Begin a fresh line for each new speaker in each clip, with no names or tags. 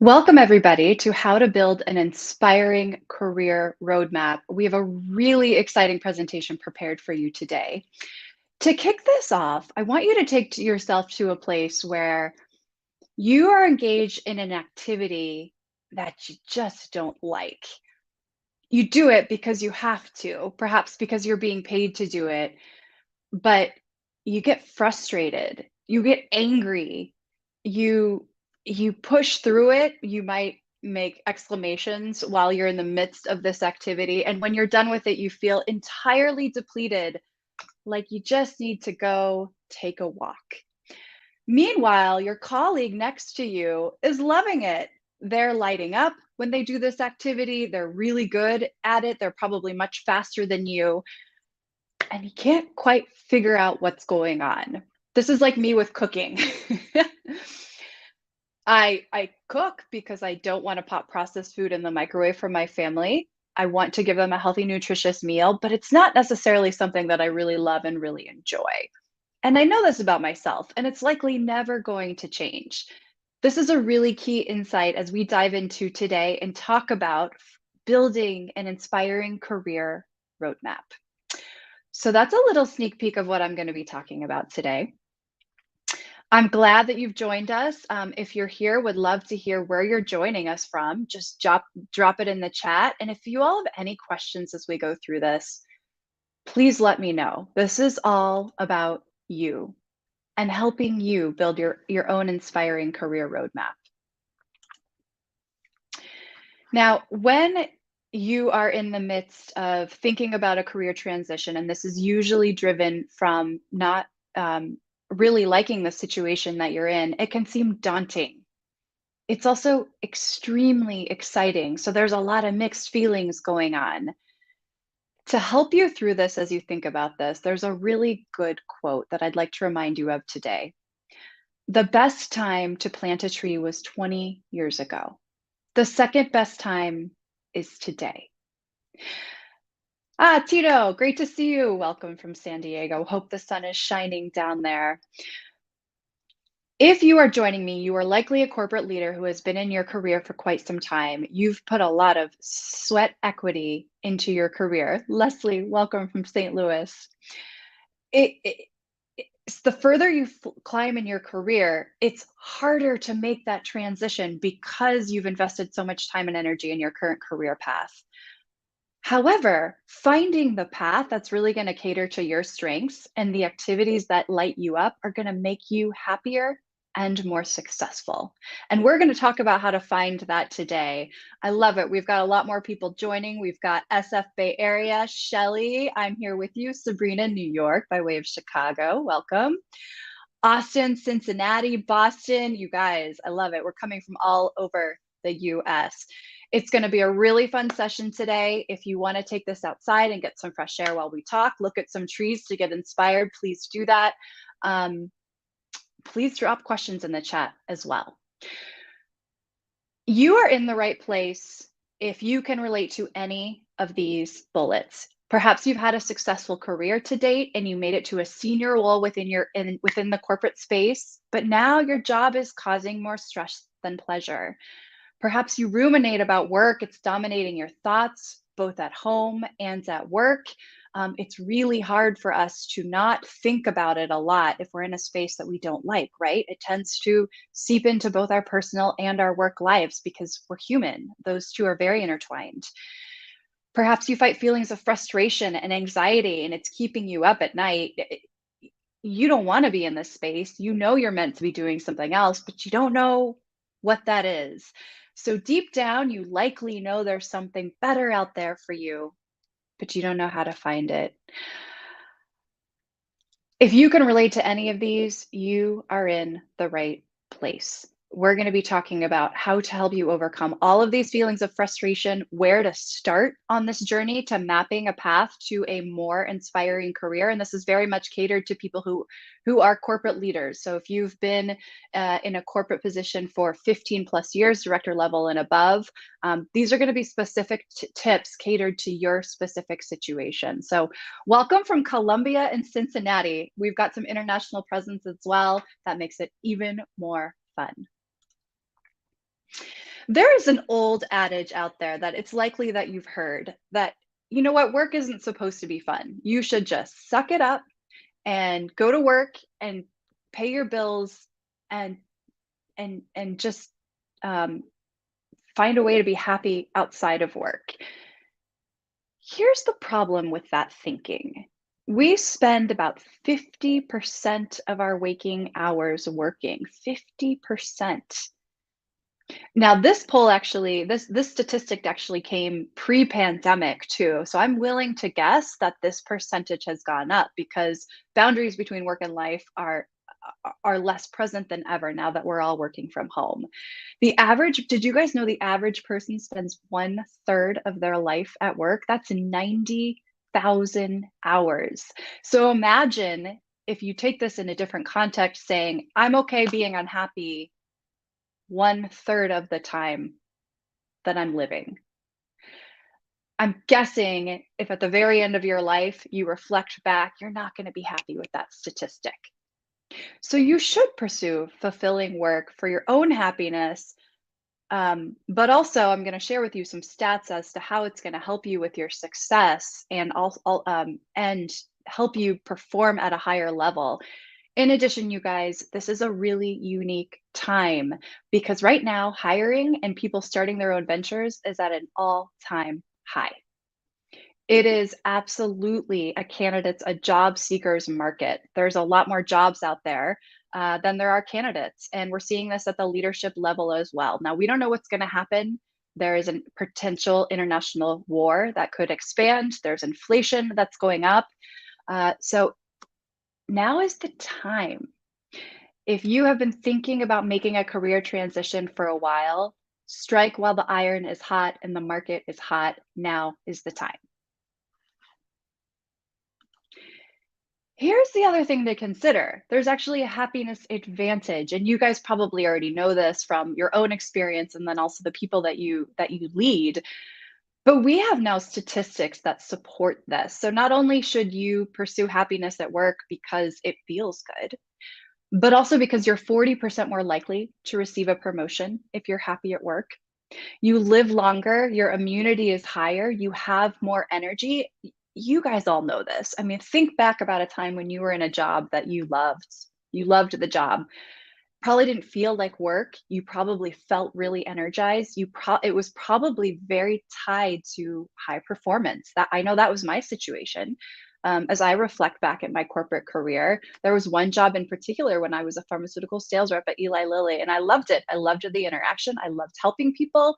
Welcome, everybody, to How to Build an Inspiring Career Roadmap. We have a really exciting presentation prepared for you today. To kick this off, I want you to take yourself to a place where you are engaged in an activity that you just don't like. You do it because you have to, perhaps because you're being paid to do it, but you get frustrated, you get angry, you you push through it, you might make exclamations while you're in the midst of this activity, and when you're done with it, you feel entirely depleted, like you just need to go take a walk. Meanwhile, your colleague next to you is loving it. They're lighting up when they do this activity, they're really good at it, they're probably much faster than you, and you can't quite figure out what's going on. This is like me with cooking. I cook because I don't want to pop processed food in the microwave for my family. I want to give them a healthy, nutritious meal, but it's not necessarily something that I really love and really enjoy. And I know this about myself, and it's likely never going to change. This is a really key insight as we dive into today and talk about building an inspiring career roadmap. So that's a little sneak peek of what I'm going to be talking about today. I'm glad that you've joined us. If you're here, would love to hear where you're joining us from. Just drop it in the chat. And if you all have any questions as we go through this, please let me know. This is all about you and helping you build your own inspiring career roadmap. Now, when you are in the midst of thinking about a career transition, and this is usually driven from not really liking the situation that you're in, it can seem daunting. It's also extremely exciting. So there's a lot of mixed feelings going on. To help you through this as you think about this, there's a really good quote that I'd like to remind you of today. The best time to plant a tree was 20 years ago. The second best time is today. Tito, great to see you. Welcome from San Diego. Hope the sun is shining down there. If you are joining me, you are likely a corporate leader who has been in your career for quite some time. You've put a lot of sweat equity into your career. Leslie, welcome from St. Louis. It's the further you climb in your career, it's harder to make that transition because you've invested so much time and energy in your current career path. However, finding the path that's really going to cater to your strengths and the activities that light you up are going to make you happier and more successful. And we're going to talk about how to find that today. I love it. We've got a lot more people joining. We've got SF Bay Area, Shelly, I'm here with you, Sabrina, New York, by way of Chicago. Welcome. Austin, Cincinnati, Boston, you guys, I love it. We're coming from all over the US. It's going to be a really fun session today. If you want to take this outside and get some fresh air while we talk, look at some trees to get inspired, please do that. Please drop questions in the chat as well. You are in the right place if you can relate to any of these bullets. Perhaps you've had a successful career to date and you made it to a senior role within the corporate space, but now your job is causing more stress than pleasure. Perhaps you ruminate about work, it's dominating your thoughts, both at home and at work. It's really hard for us to not think about it a lot if we're in a space that we don't like, right? It tends to seep into both our personal and our work lives because we're human. Those two are very intertwined. Perhaps you fight feelings of frustration and anxiety, and it's keeping you up at night. You don't want to be in this space. You know you're meant to be doing something else, but you don't know what that is. So deep down, you likely know there's something better out there for you, but you don't know how to find it. If you can relate to any of these, you are in the right place. We're going to be talking about how to help you overcome all of these feelings of frustration, where to start on this journey to mapping a path to a more inspiring career. And this is very much catered to people who are corporate leaders. So if you've been in a corporate position for 15 plus years, director level and above, these are going to be specific tips catered to your specific situation. So welcome from Columbia and Cincinnati. We've got some international presence as well. That makes it even more fun. There is an old adage out there that it's likely that you've heard that, you know what, work isn't supposed to be fun. You should just suck it up and go to work and pay your bills and and just um, find a way to be happy outside of work. Here's the problem with that thinking. We spend about 50% of our waking hours working. 50%. Now, this poll actually, this statistic actually came pre-pandemic too. So I'm willing to guess that this percentage has gone up because boundaries between work and life are less present than ever now that we're all working from home. The average, did you guys know the average person spends 1/3 of their life at work? That's 90,000 hours. So imagine if you take this in a different context, saying, I'm okay being unhappy 1/3 of the time that I'm living. I'm guessing if at the very end of your life you reflect back, you're not going to be happy with that statistic. So you should pursue fulfilling work for your own happiness. But also, I'm going to share with you some stats as to how it's going to help you with your success and also and help you perform at a higher level. In addition, you guys, this is a really unique time because right now, hiring and people starting their own ventures is at an all-time high. It is absolutely a job seekers market. There's a lot more jobs out there than there are candidates. And we're seeing this at the leadership level as well. Now, we don't know what's going to happen. There is a potential international war that could expand. There's inflation that's going up. So now is the time. If you have been thinking about making a career transition for a while, strike while the iron is hot and the market is hot. Now is the time. Here's the other thing to consider. There's actually a happiness advantage, and you guys probably already know this from your own experience and then also the people that you lead. But we have now statistics that support this. So not only should you pursue happiness at work because it feels good, but also because you're 40% more likely to receive a promotion if you're happy at work. You live longer, your immunity is higher, you have more energy. You guys all know this. I mean, think back about a time when you were in a job that you loved. You loved the job. Probably didn't feel like work. You probably felt really energized. It was probably very tied to high performance. That I know that was my situation. As I reflect back at my corporate career, there was one job in particular when I was a pharmaceutical sales rep at Eli Lilly, and I loved it. I loved the interaction. I loved helping people.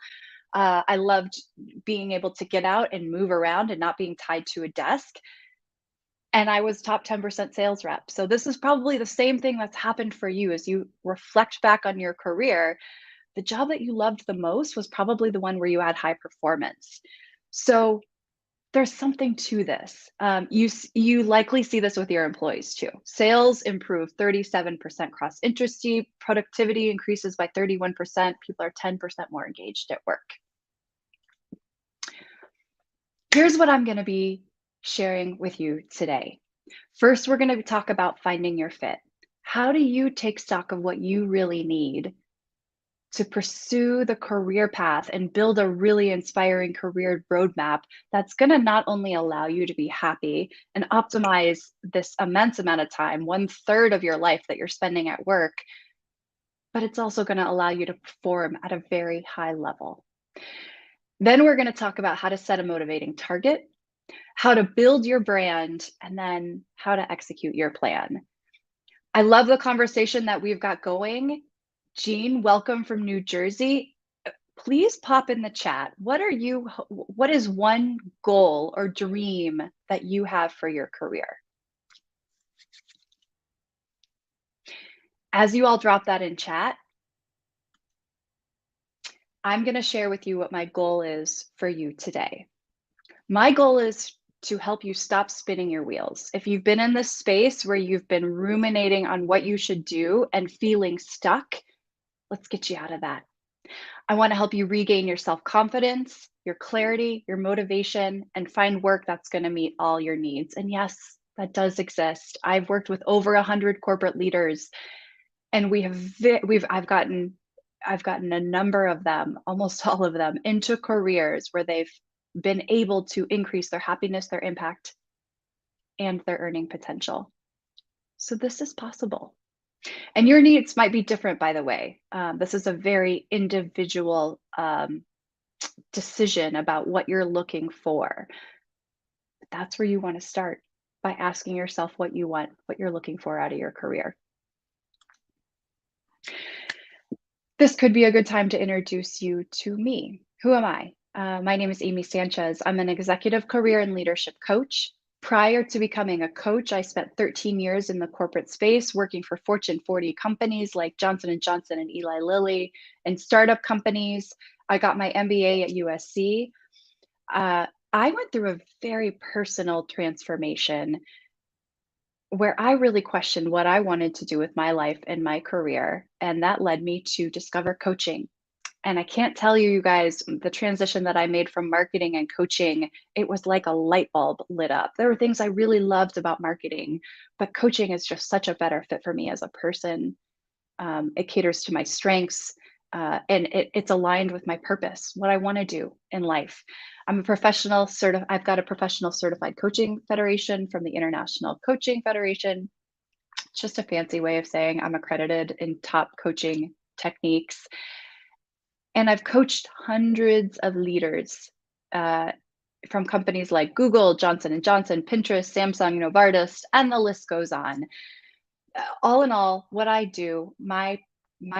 I loved being able to get out and move around and not being tied to a desk. And I was top 10% sales rep. So this is probably the same thing that's happened for you as you reflect back on your career. The job that you loved the most was probably the one where you had high performance. So there's something to this. You likely see this with your employees too. Sales improve 37% cross industry, productivity increases by 31%. People are 10% more engaged at work. Here's what I'm going to be sharing with you today. First, we're going to talk about finding your fit. How do you take stock of what you really need to pursue the career path and build a really inspiring career roadmap that's going to not only allow you to be happy and optimize this immense amount of time, 1/3 of your life that you're spending at work, but it's also going to allow you to perform at a very high level. Then we're going to talk about how to set a motivating target, how to build your brand, and then how to execute your plan. I love the conversation that we've got going. Jean, welcome from New Jersey. Please pop in the chat. What is one goal or dream that you have for your career? As you all drop that in chat, I'm going to share with you what my goal is for you today. My goal is to help you stop spinning your wheels. If you've been in this space where you've been ruminating on what you should do and feeling stuck, let's get you out of that. I want to help you regain your self-confidence, your clarity, your motivation, and find work that's going to meet all your needs. And yes, that does exist. I've worked with over 100 corporate leaders, and I've gotten I've gotten a number of them, almost all of them, into careers where they've been able to increase their happiness, their impact, and their earning potential. So this is possible. And your needs might be different, by the way. This is a very individual decision about what you're looking for. But that's where you want to start by asking yourself what you want, what you're looking for out of your career. This could be a good time to introduce you to me. Who am I? My name is Amy Sanchez. I'm an executive career and leadership coach. Prior to becoming a coach, I spent 13 years in the corporate space working for Fortune 40 companies like Johnson & Johnson and Eli Lilly and startup companies. I got my MBA at USC. I went through a very personal transformation where I really questioned what I wanted to do with my life and my career. And that led me to discover coaching. And I can't tell you, you guys, the transition that I made from marketing and coaching, it was like a light bulb lit up. There were things I really loved about marketing, but coaching is just such a better fit for me as a person. It caters to my strengths, and it's aligned with my purpose, what I want to do in life. I've got a professional certified coaching federation from the International Coaching Federation. It's just a fancy way of saying I'm accredited in top coaching techniques. And I've coached hundreds of leaders from companies like Google, Johnson & Johnson, Pinterest, Samsung, Novartis, and the list goes on. All in all, what I do, my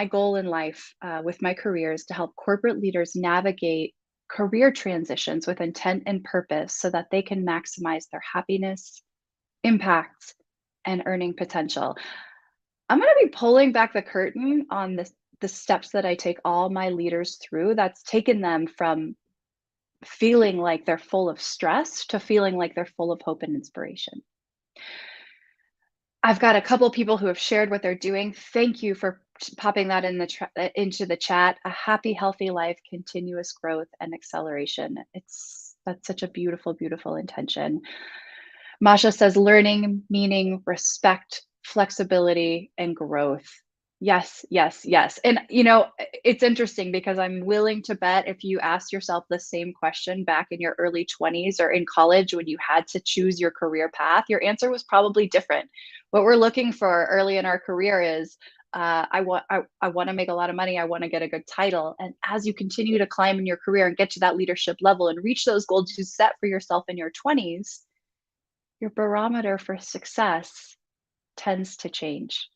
goal in life with my career is to help corporate leaders navigate career transitions with intent and purpose so that they can maximize their happiness, impact, and earning potential. I'm going to be pulling back the curtain on the steps that I take all my leaders through that's taken them from feeling like they're full of stress to feeling like they're full of hope and inspiration. I've got a couple people who have shared what they're doing. Thank you for popping that into the chat. A happy, healthy life, continuous growth, and acceleration. That's such a beautiful, beautiful intention. Masha says learning, meaning, respect, flexibility, and growth. Yes, yes, yes. And it's interesting because I'm willing to bet if you asked yourself the same question back in your early 20s or in college when you had to choose your career path, your answer was probably different. What we're looking for early in our career is I want to make a lot of money. I want to get a good title. And as you continue to climb in your career and get to that leadership level and reach those goals you set for yourself in your 20s, your barometer for success tends to change.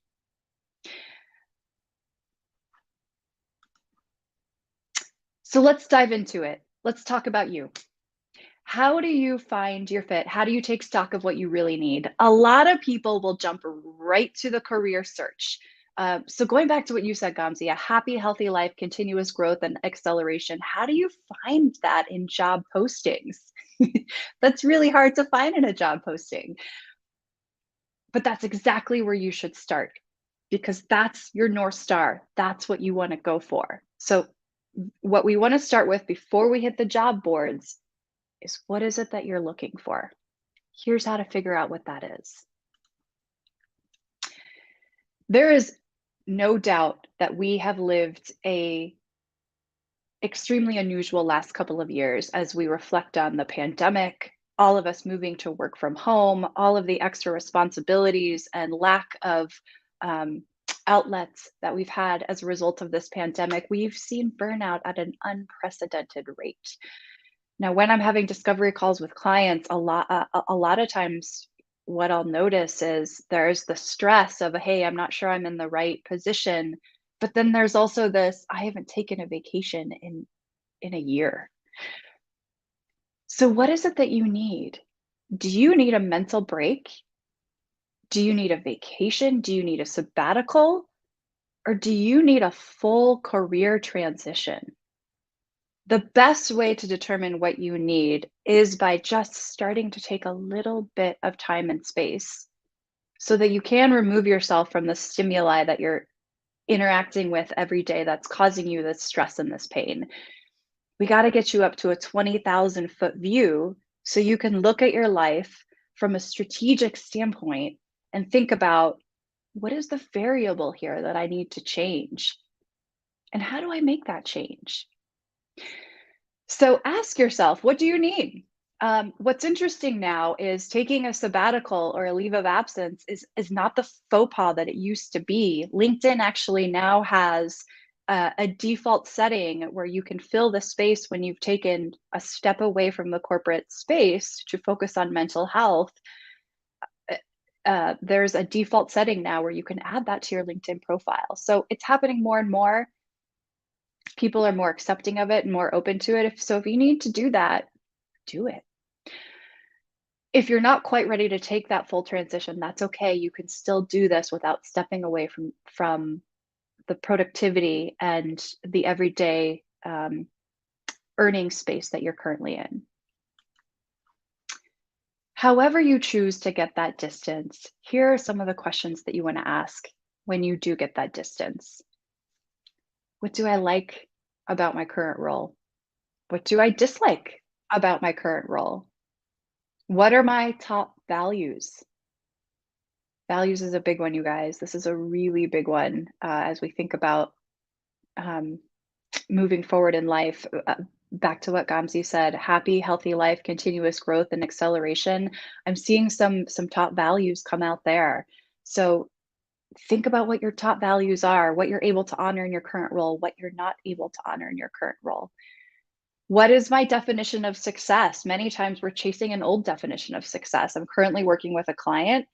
So let's dive into it. Let's talk about you. How do you find your fit? How do you take stock of what you really need? A lot of people will jump right to the career search. So going back to what you said, Gamzi, a happy, healthy life, continuous growth, and acceleration. How do you find that in job postings? That's really hard to find in a job posting. But that's exactly where you should start because that's your North Star. That's what you want to go for. So what we want to start with before we hit the job boards is what is it that you're looking for? Here's how to figure out what that is. There is no doubt that we have lived a extremely unusual last couple of years as we reflect on the pandemic, all of us moving to work from home, all of the extra responsibilities and lack of outlets that we've had as a result of this pandemic. We've seen burnout at an unprecedented rate. Now, when I'm having discovery calls with clients, a lot of times what I'll notice is there's the stress of, hey, I'm not sure I'm in the right position. But then there's also this, I haven't taken a vacation in a year. So what is it that you need? Do you need a mental break? Do you need a vacation? Do you need a sabbatical? Or do you need a full career transition? The best way to determine what you need is by just starting to take a little bit of time and space so that you can remove yourself from the stimuli that you're interacting with every day that's causing you this stress and this pain. We got to get you up to a 20,000-foot view so you can look at your life from a strategic standpoint and think about what is the variable here that I need to change? And how do I make that change? So ask yourself, what do you need? What's interesting now is taking a sabbatical or a leave of absence is not the faux pas that it used to be. LinkedIn actually now has a default setting where you can fill the space when you've taken a step away from the corporate space to focus on mental health. There's a default setting now where you can add that to your LinkedIn profile. So it's happening more and more. People are more accepting of it and more open to it. If you need to do that, do it. If you're not quite ready to take that full transition, that's okay. You can still do this without stepping away from the productivity and the everyday earning space that you're currently in. However you choose to get that distance, here are some of the questions that you want to ask when you do get that distance. What do I like about my current role? What do I dislike about my current role? What are my top values? Values is a big one, you guys. This is a really big one as we think about um, moving forward in life. Back to what Gamzi said: happy, healthy life, continuous growth, and acceleration. I'm seeing some top values come out there. So think about what your top values are, what you're able to honor in your current role, what you're not able to honor in your current role. What is my definition of success? Many times we're chasing an old definition of success. I'm currently working with a client,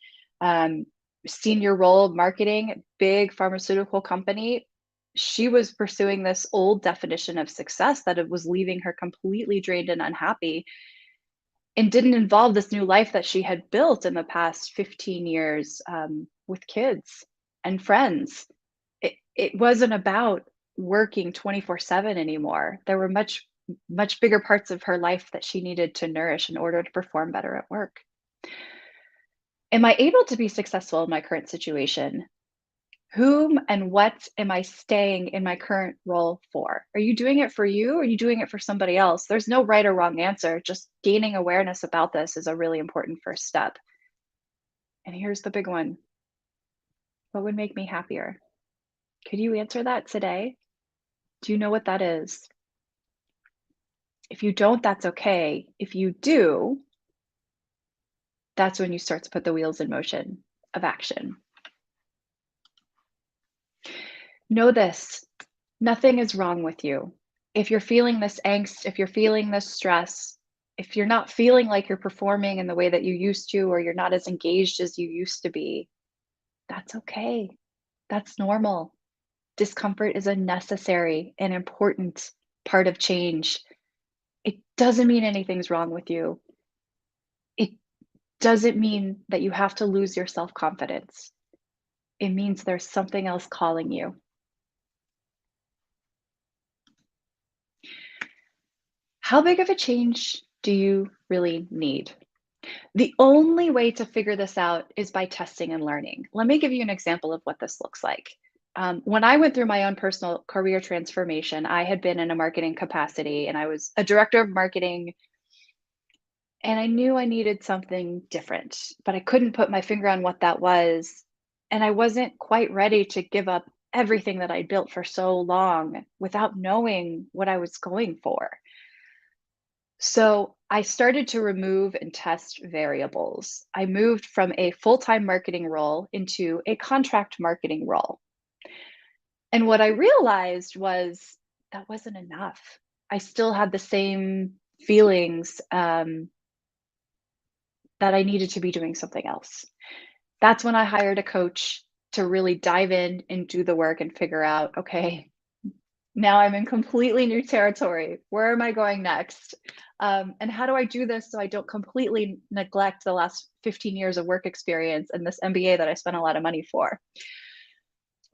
um, senior role of marketing, big pharmaceutical company. She was pursuing this old definition of success that it was leaving her completely drained and unhappy, and didn't involve this new life that she had built in the past 15 years with kids and friends. It wasn't about working 24/7 anymore. There were much bigger parts of her life that she needed to nourish in order to perform better at work. Am I able to be successful in my current situation? Whom and what am I staying in my current role for? Are you doing it for you, or are you doing it for somebody else? There's no right or wrong answer. Just gaining awareness about this is a really important first step. And here's the big one: what would make me happier? Could you answer that today? Do you know what that is? If you don't, that's okay. If you do, that's when you start to put the wheels in motion of action. Know this: nothing is wrong with you. If you're feeling this angst, if you're feeling this stress, if you're not feeling like you're performing in the way that you used to, or you're not as engaged as you used to be, that's okay. That's normal. Discomfort is a necessary and important part of change. It doesn't mean anything's wrong with you. It doesn't mean that you have to lose your self confidence. It means there's something else calling you. How big of a change do you really need? The only way to figure this out is by testing and learning. Let me give you an example of what this looks like. When I went through my own personal career transformation, I had been in a marketing capacity and I was a director of marketing, and I knew I needed something different, but I couldn't put my finger on what that was. And I wasn't quite ready to give up everything that I built for so long without knowing what I was going for. So I started to remove and test variables. I moved from a full time marketing role into a contract marketing role. And what I realized was that wasn't enough. I still had the same feelings that I needed to be doing something else. That's when I hired a coach to really dive in and do the work and figure out, okay, now I'm in completely new territory. Where am I going next? And how do I do this so I don't completely neglect the last 15 years of work experience and this MBA that I spent a lot of money for?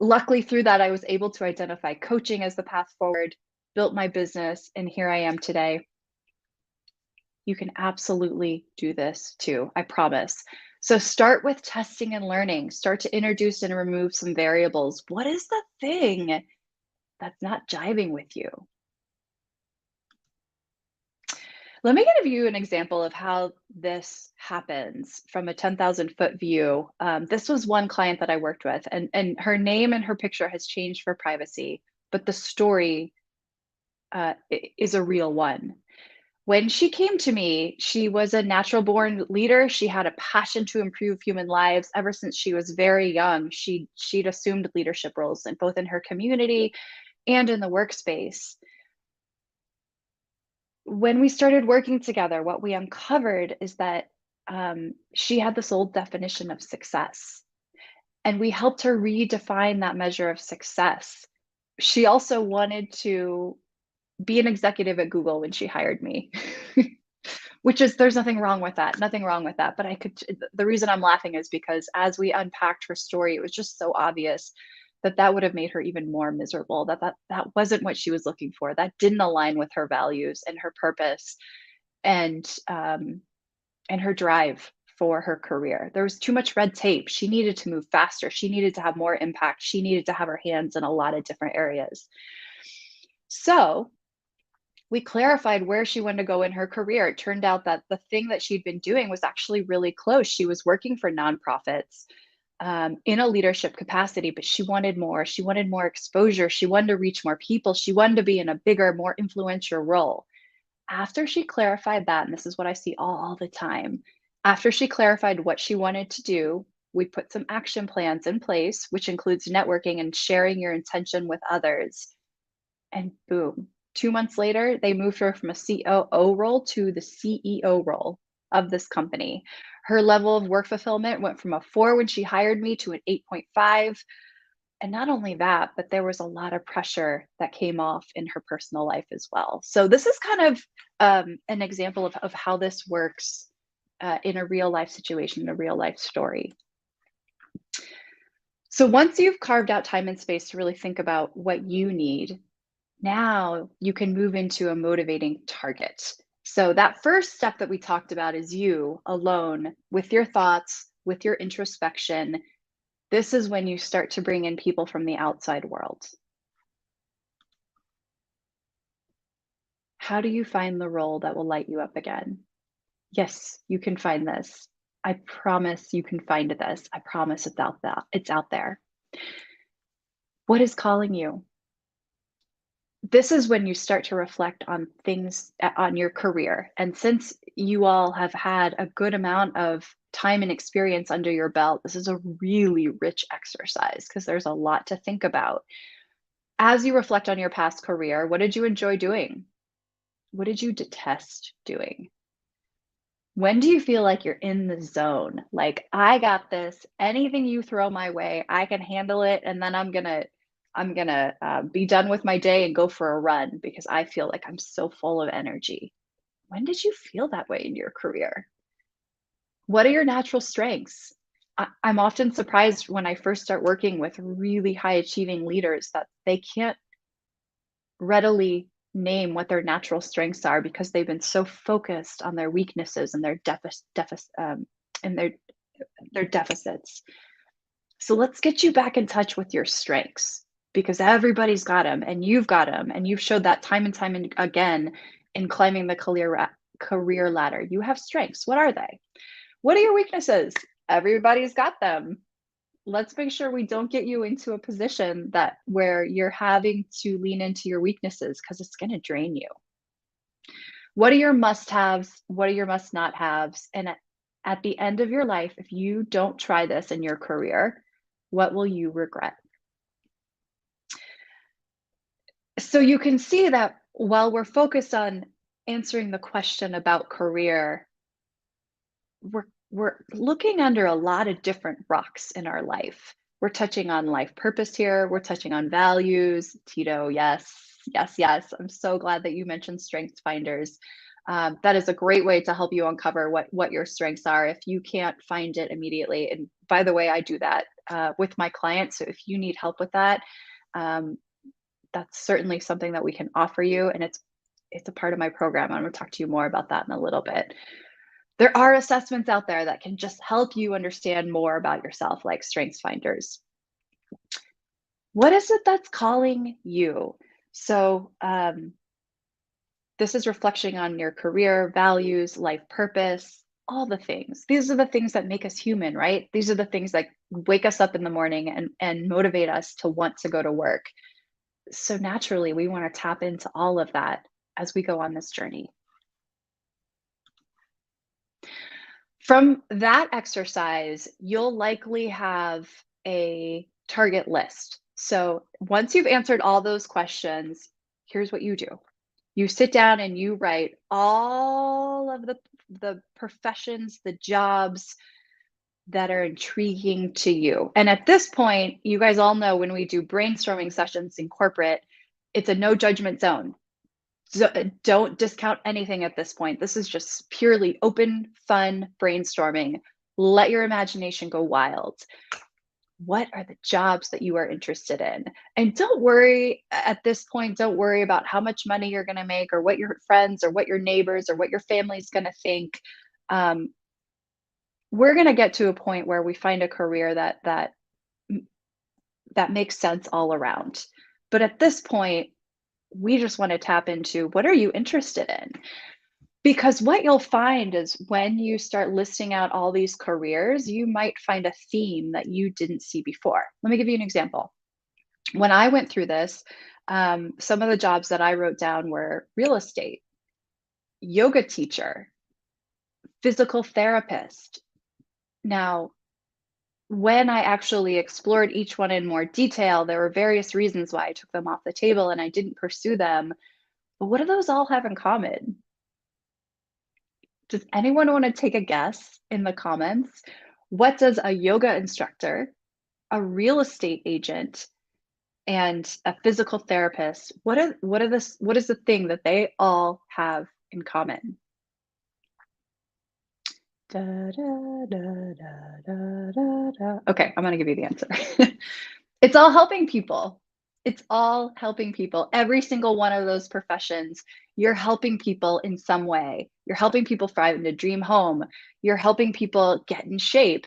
Luckily, through that, I was able to identify coaching as the path forward, built my business, and here I am today. You can absolutely do this too, I promise. So start with testing and learning. Start to introduce and remove some variables. What is the thing that's not jiving with you? Let me give you an example of how this happens from a 10,000-foot view. This was one client that I worked with, and her name and her picture has changed for privacy. but the story is a real one. When she came to me, she was a natural born leader. She had a passion to improve human lives. Ever since she was very young, she'd assumed leadership roles in both in her community and in the workspace. When we started working together, what we uncovered is that she had this old definition of success, and we helped her redefine that measure of success. She also wanted to be an executive at Google when she hired me. Which is there's nothing wrong with that, nothing wrong with that, but the reason I'm laughing is because as we unpacked her story, it was just so obvious that that would have made her even more miserable, that wasn't what she was looking for, that didn't align with her values and her purpose and and her drive for her career. There was too much red tape. She needed to move faster. She needed to have more impact. She needed to have her hands in a lot of different areas. So we clarified where she wanted to go in her career. It turned out that the thing that she'd been doing was actually really close. She was working for nonprofits in a leadership capacity, but she wanted more. She wanted more exposure. She wanted to reach more people. She wanted to be in a bigger, more influential role. After she clarified that, and this is what I see all the time, after she clarified what she wanted to do, we put some action plans in place, which includes networking and sharing your intention with others. And boom, 2 months later, they moved her from a COO role to the CEO role of this company. Her level of work fulfillment went from a 4 when she hired me to an 8.5. And not only that, but there was a lot of pressure that came off in her personal life as well. So this is kind of an example of how this works in a real life situation, a real life story. So once you've carved out time and space to really think about what you need, now you can move into a motivating target. So that first step that we talked about is you alone with your thoughts, with your introspection. This is when you start to bring in people from the outside world. How do you find the role that will light you up again? Yes, you can find this. I promise you can find this. I promise it's out there. It's out there. What is calling you? This is when you start to reflect on things on your career. And since you all have had a good amount of time and experience under your belt, this is a really rich exercise because there's a lot to think about. As you reflect on your past career, what did you enjoy doing? What did you detest doing? When do you feel like you're in the zone? Like, I got this. Anything you throw my way, I can handle it, and then I'm gonna be done with my day and go for a run because I feel like I'm so full of energy. When did you feel that way in your career? What are your natural strengths? I'm often surprised when I first start working with really high achieving leaders that they can't readily name what their natural strengths are because they've been so focused on their weaknesses and and their deficits. So let's get you back in touch with your strengths because everybody's got them and you've got them and you've showed that time and time and again in climbing the career ladder. You have strengths. What are they? What are your weaknesses? Everybody's got them. Let's make sure we don't get you into a position that where you're having to lean into your weaknesses because it's going to drain you. What are your must-haves? What are your must-not-haves? And at the end of your life, if you don't try this in your career, what will you regret? So you can see that while we're focused on answering the question about career, we're looking under a lot of different rocks in our life. We're touching on life purpose here. We're touching on values. Tito, yes, yes, yes. I'm so glad that you mentioned strengths finders. That is a great way to help you uncover what your strengths are if you can't find it immediately. And by the way, I do that with my clients. So if you need help with that, um, that's certainly something that we can offer you. And it's a part of my program. I'm going to talk to you more about that in a little bit. There are assessments out there that can just help you understand more about yourself, like Strengths Finders. What is it that's calling you? So, this is reflection on your career, values, life purpose, all the things. These are the things that make us human, right? These are the things that wake us up in the morning and motivate us to want to go to work. So naturally, we want to tap into all of that as we go on this journey. From that exercise, you'll likely have a target list. So once you've answered all those questions, here's what you do. You sit down and you write all of the professions, the jobs that are intriguing to you. And at this point, you guys all know when we do brainstorming sessions in corporate, it's a no judgment zone. So don't discount anything at this point. This is just purely open, fun brainstorming. Let your imagination go wild. What are the jobs that you are interested in? And don't worry at this point, don't worry about how much money you're going to make or what your friends or what your neighbors or what your family's going to think. Um, we're going to get to a point where we find a career that makes sense all around. But at this point, we just want to tap into what are you interested in? Because what you'll find is when you start listing out all these careers, you might find a theme that you didn't see before. Let me give you an example. When I went through this, some of the jobs that I wrote down were real estate, yoga teacher, physical therapist. Now, when I actually explored each one in more detail, there were various reasons why I took them off the table and I didn't pursue them. But what do those all have in common? Does anyone want to take a guess in the comments? What does a yoga instructor, a real estate agent, and a physical therapist, what is the thing that they all have in common? Da, da, da, da, da, da, da. Okay, I'm gonna give you the answer. It's all helping people. It's all helping people. Every single one of those professions, you're helping people in some way. You're helping people find a dream home. You're helping people get in shape.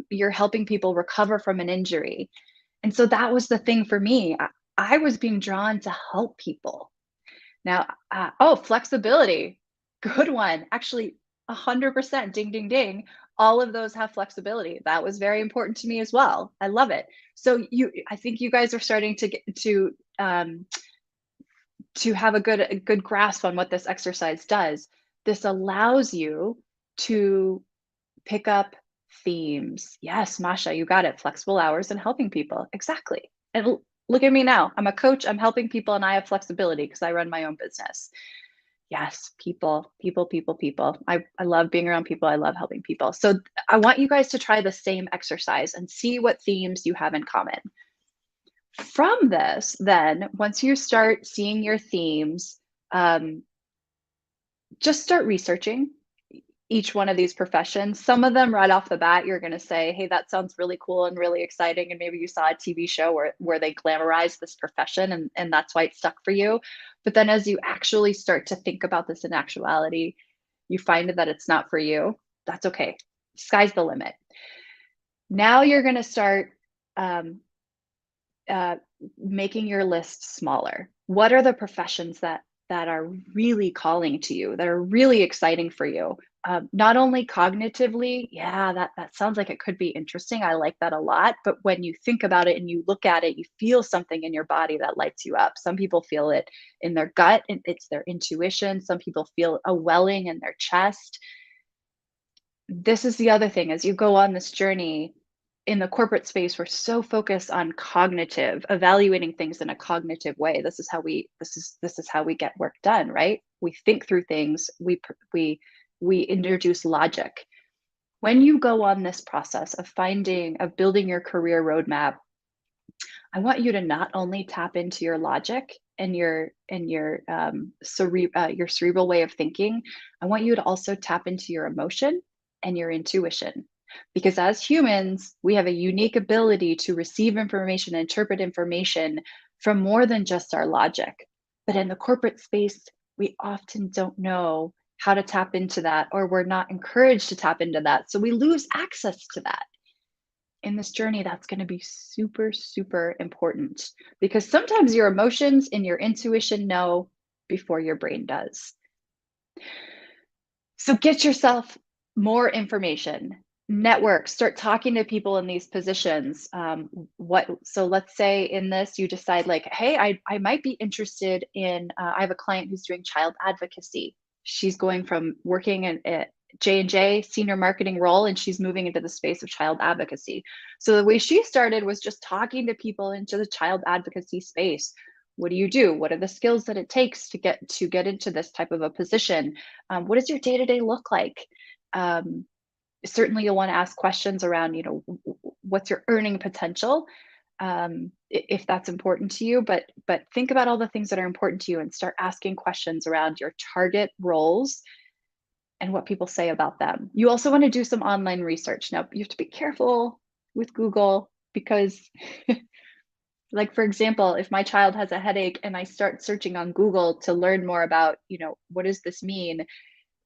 You're helping people recover from an injury. And so that was the thing for me. I was being drawn to help people. Now, oh, flexibility. Good one. Actually, 100%. Ding, ding, ding. All of those have flexibility. That was very important to me as well. I love it. So I think you guys are starting to get to have a good grasp on what this exercise does. This allows you to pick up themes. Yes, Masha, you got it. Flexible hours and helping people. Exactly. And look at me now. I'm a coach. I'm helping people and I have flexibility because I run my own business. Yes, people, people, people, people. I love being around people. I love helping people. So I want you guys to try the same exercise and see what themes you have in common. From this, then, once you start seeing your themes, just start researching each one of these professions. Some of them right off the bat, you're going to say, hey, that sounds really cool and really exciting. And maybe you saw a TV show where they glamorized this profession and that's why it stuck for you. But then as you actually start to think about this in actuality, you find that it's not for you. That's okay. Sky's the limit. Now you're going to start uh, making your list smaller. What are the professions that are really calling to you, that are really exciting for you? Not only cognitively, yeah, that sounds like it could be interesting. I like that a lot. But when you think about it and you look at it, you feel something in your body that lights you up. Some people feel it in their gut, and it's their intuition. Some people feel a welling in their chest. This is the other thing as you go on this journey in the corporate space, we're so focused on cognitive, evaluating things in a cognitive way. This is how we get work done, right? We think through things, we introduce logic. When you go on this process of building your career roadmap, I want you to not only tap into your logic and your cerebral way of thinking. I want you to also tap into your emotion and your intuition. Because as humans, we have a unique ability to receive information, interpret information from more than just our logic. But in the corporate space, we often don't know how to tap into that, or we're not encouraged to tap into that. So we lose access to that. In this journey, that's going to be super, super important because sometimes your emotions and your intuition know before your brain does. So get yourself more information. Network, start talking to people in these positions. So let's say in this, you decide like, hey, I might be interested in, I have a client who's doing child advocacy. She's going from working in a J&J senior marketing role, and she's moving into the space of child advocacy. So the way she started was just talking to people into the child advocacy space. What do you do? What are the skills that it takes to get into this type of a position? What does your day-to-day look like? Um, Certainly you'll want to ask questions around, what's your earning potential, if that's important to you, but think about all the things that are important to you and start asking questions around your target roles and what people say about them. You also want to do some online research. Now, you have to be careful with Google because like for example, if my child has a headache and I start searching on Google to learn more about, what does this mean?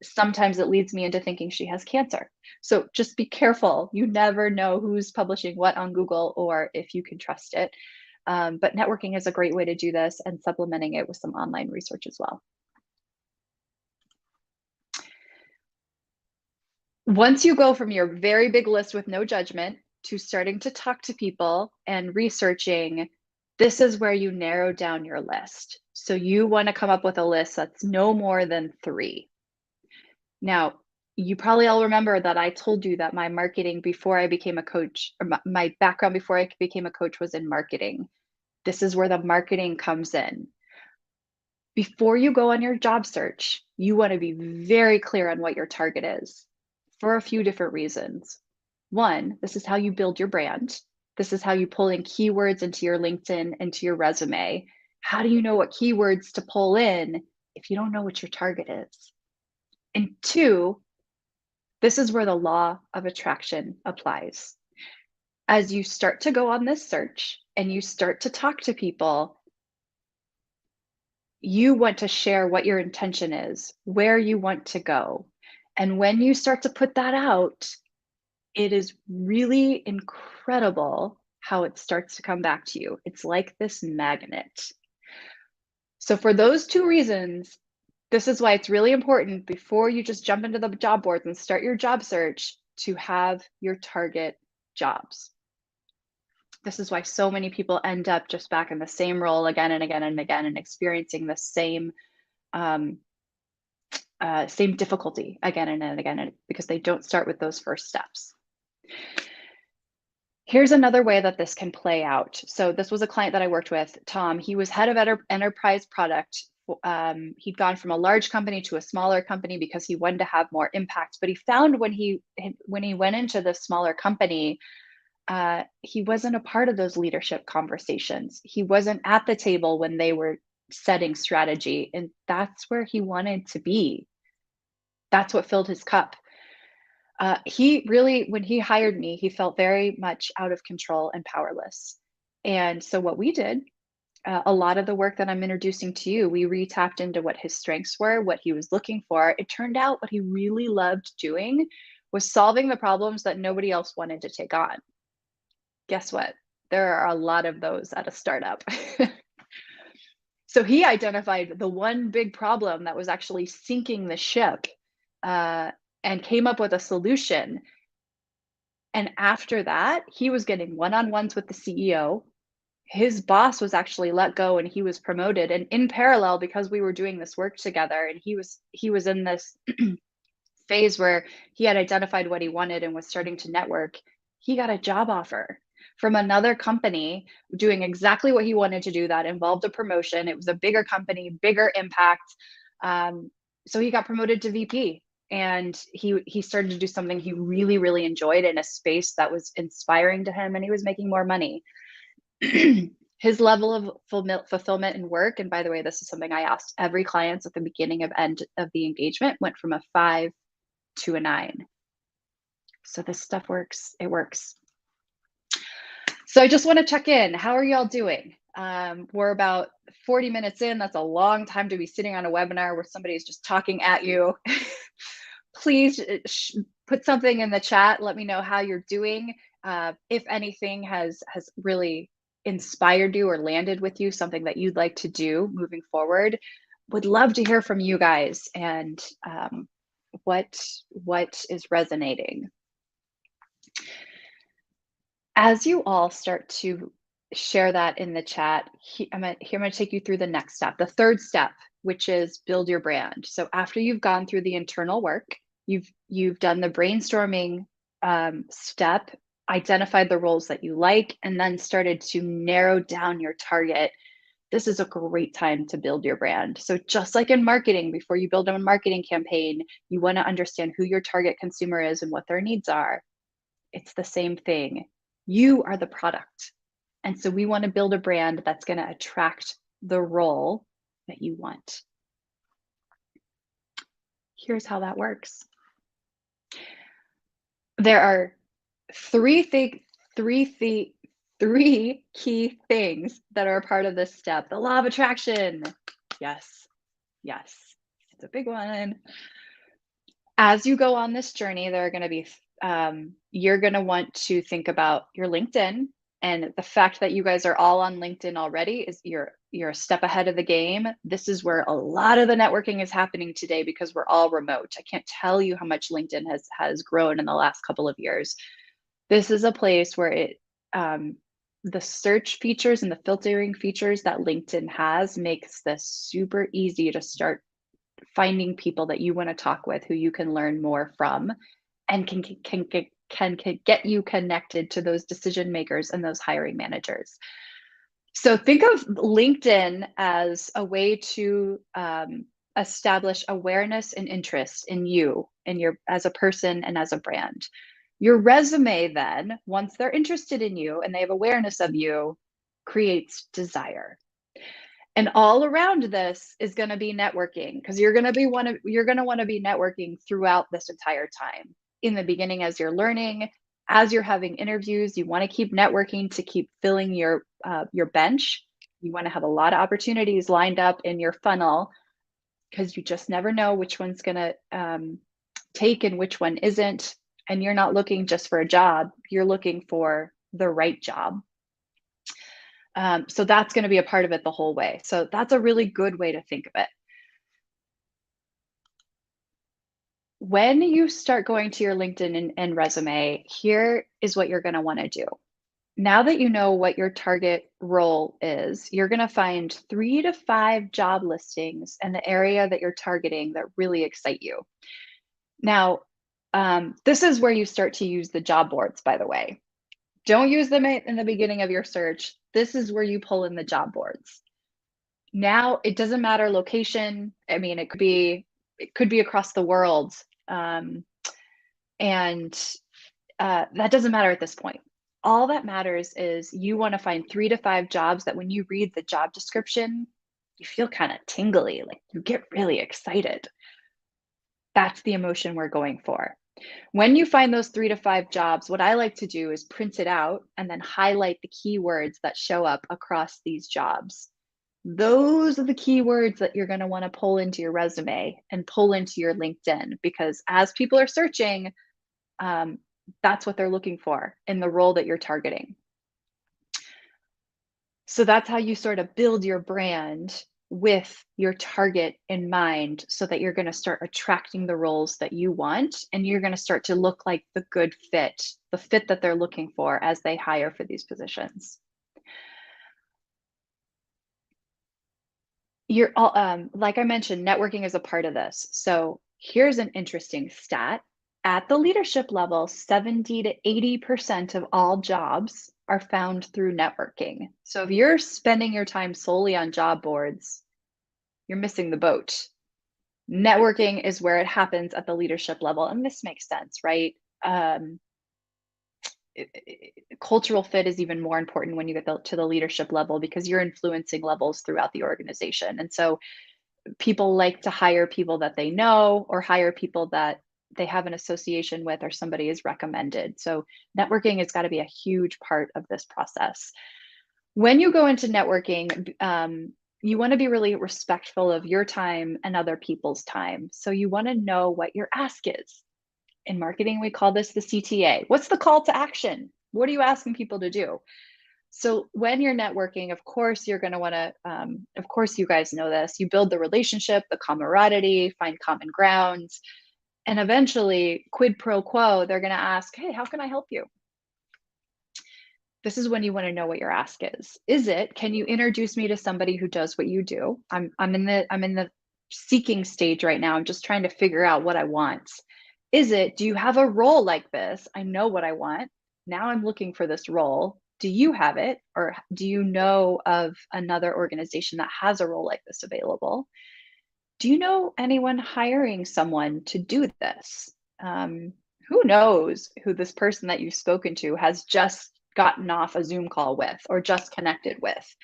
Sometimes it leads me into thinking she has cancer. So just be careful. You never know who's publishing what on Google or if you can trust it. But networking is a great way to do this and supplementing it with some online research as well. Once you go from your very big list with no judgment to starting to talk to people and researching, this is where you narrow down your list. So you want to come up with a list that's no more than 3. Now, you probably all remember that I told you that my marketing before I became a coach, or my background before I became a coach was in marketing. This is where the marketing comes in. Before you go on your job search, you want to be very clear on what your target is for a few different reasons. One, this is how you build your brand. This is how you pull in keywords into your LinkedIn, into your resume. How do you know what keywords to pull in if you don't know what your target is? And two, this is where the law of attraction applies. As you start to go on this search and you start to talk to people, you want to share what your intention is, where you want to go. And when you start to put that out, it is really incredible how it starts to come back to you. It's like this magnet. So, for those 2 reasons, this is why it's really important before you just jump into the job boards and start your job search to have your target jobs. This is why so many people end up just back in the same role again and again and again and experiencing the um, same difficulty again and again because they don't start with those first steps. Here's another way that this can play out. So this was a client that I worked with, Tom. He was head of enterprise product. He'd gone from a large company to a smaller company because he wanted to have more impact. But he found when he went into the smaller company, he wasn't a part of those leadership conversations. He wasn't at the table when they were setting strategy, and that's where he wanted to be. That's what filled his cup. He really, when he hired me, he felt very much out of control and powerless. And so, what we did, a lot of the work that I'm introducing to you, we re-tapped into what his strengths were, what he was looking for. It turned out what he really loved doing was solving the problems that nobody else wanted to take on. Guess what? There are a lot of those at a startup. So he identified the one big problem that was actually sinking the ship, and came up with a solution. And after that, he was getting one-on-ones with the CEO. His boss was actually let go and he was promoted. And in parallel, because we were doing this work together and he was in this phase where he had identified what he wanted and was starting to network, he got a job offer from another company doing exactly what he wanted to do. That involved a promotion. It was a bigger company, bigger impact. So he got promoted to VP, and he started to do something he really, really enjoyed in a space that was inspiring to him, and he was making more money. His level of fulfillment in work, and by the way, this is something I asked every client at the beginning of end of the engagement, went from a 5 to a 9. So this stuff works. It works. So I just want to check in. How are y'all doing? We're about 40 minutes in. That's a long time to be sitting on a webinar where somebody's just talking at you. Please put something in the chat. Let me know how you're doing. If anything has really inspired you or landed with you, something that you'd like to do moving forward. Would love to hear from you guys and what is resonating. As you all start to share that in the chat, I'm gonna take you through the next step, the third step, which is build your brand. So after you've gone through the internal work, you've done the brainstorming step, identified the roles that you like, and then started to narrow down your target. This is a great time to build your brand. So just like in marketing, before you build a marketing campaign, you want to understand who your target consumer is and what their needs are. It's the same thing. You are the product. And so we want to build a brand that's going to attract the role that you want. Here's how that works. There are three thi- three thi- three key things that are a part of this step. The law of attraction. Yes. Yes. It's a big one. As you go on this journey, there are going to be you're going to want to think about your LinkedIn, and the fact that you guys are all on LinkedIn already is you're a step ahead of the game. This is where a lot of the networking is happening today because we're all remote. I can't tell you how much LinkedIn has grown in the last couple of years. This is a place where the search features and the filtering features that LinkedIn has makes this super easy to start finding people that you want to talk with, who you can learn more from, and can get you connected to those decision makers and those hiring managers. So think of LinkedIn as a way to establish awareness and interest in you and your as a person and as a brand. Your resume then, once they're interested in you and they have awareness of you, creates desire. And all around this is going to be networking, because you're going to want to be networking throughout this entire time. In the beginning, as you're learning, as you're having interviews, you want to keep networking to keep filling your bench. You want to have a lot of opportunities lined up in your funnel, because you just never know which one's going to take and which one isn't. And you're not looking just for a job, you're looking for the right job. So that's going to be a part of it the whole way. So that's a really good way to think of it. When you start going to your LinkedIn and resume, here is what you're going to want to do. Now that you know what your target role is, you're going to find 3 to 5 job listings in the area that you're targeting that really excite you. Now, this is where you start to use the job boards, by the way. Don't use them in the beginning of your search. This is where you pull in the job boards. Now it doesn't matter location. I mean, it could be across the world, and that doesn't matter at this point. All that matters is you want to find 3 to 5 jobs that when you read the job description, you feel kind of tingly, like you get really excited. That's the emotion we're going for. When you find those 3 to 5 jobs, what I like to do is print it out and then highlight the keywords that show up across these jobs. Those are the keywords that you're going to want to pull into your resume and pull into your LinkedIn, because as people are searching, that's what they're looking for in the role that you're targeting. So that's how you sort of build your brand with your target in mind, so that you're going to start attracting the roles that you want, and you're going to start to look like the good fit, the fit that they're looking for as they hire for these positions. You're all, like I mentioned, networking is a part of this. So here's an interesting stat. At the leadership level, 70 to 80% of all jobs are found through networking. So if you're spending your time solely on job boards, you're missing the boat. Networking is where it happens at the leadership level. And this makes sense, right? Cultural fit is even more important when you get to the leadership level, because you're influencing levels throughout the organization. And so people like to hire people that they know, or hire people that they have an association with, or somebody is recommended. So networking has got to be a huge part of this process. When you go into networking, you want to be really respectful of your time and other people's time. So you want to know what your ask is. In marketing, we call this the CTA. What's the call to action? What are you asking people to do? So when you're networking, of course, you're going to want to, of course, you guys know this, you build the relationship, the camaraderie, find common grounds, and eventually, quid pro quo, they're going to ask, hey, how can I help you? This is when you want to know what your ask is. Is it, can you introduce me to somebody who does what you do? I'm in the seeking stage right now. I'm just trying to figure out what I want. Is it, do you have a role like this? I know what I want. Now I'm looking for this role. Do you have it? Or do you know of another organization that has a role like this available? Do you know anyone hiring someone to do this? Who knows who this person that you've spoken to has just gotten off a Zoom call with or just connected with?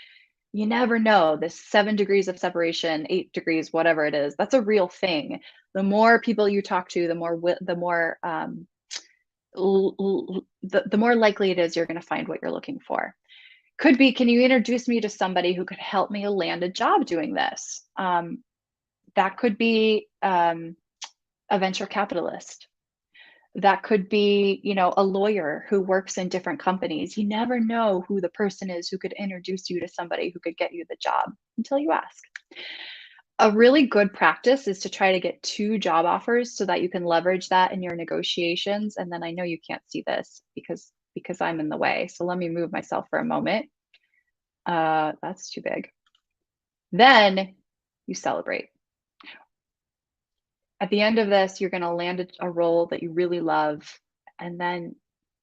You never know. This 7 degrees of separation, 8 degrees, whatever it is, that's a real thing. The more people you talk to, the more likely it is you're going to find what you're looking for. Could be, can you introduce me to somebody who could help me land a job doing this? That could be a venture capitalist. That could be, a lawyer who works in different companies. You never know who the person is who could introduce you to somebody who could get you the job until you ask. A really good practice is to try to get 2 job offers so that you can leverage that in your negotiations. And then I know you can't see this because I'm in the way. So let me move myself for a moment. That's too big. Then you celebrate. At the end of this, you're going to land a role that you really love. And then,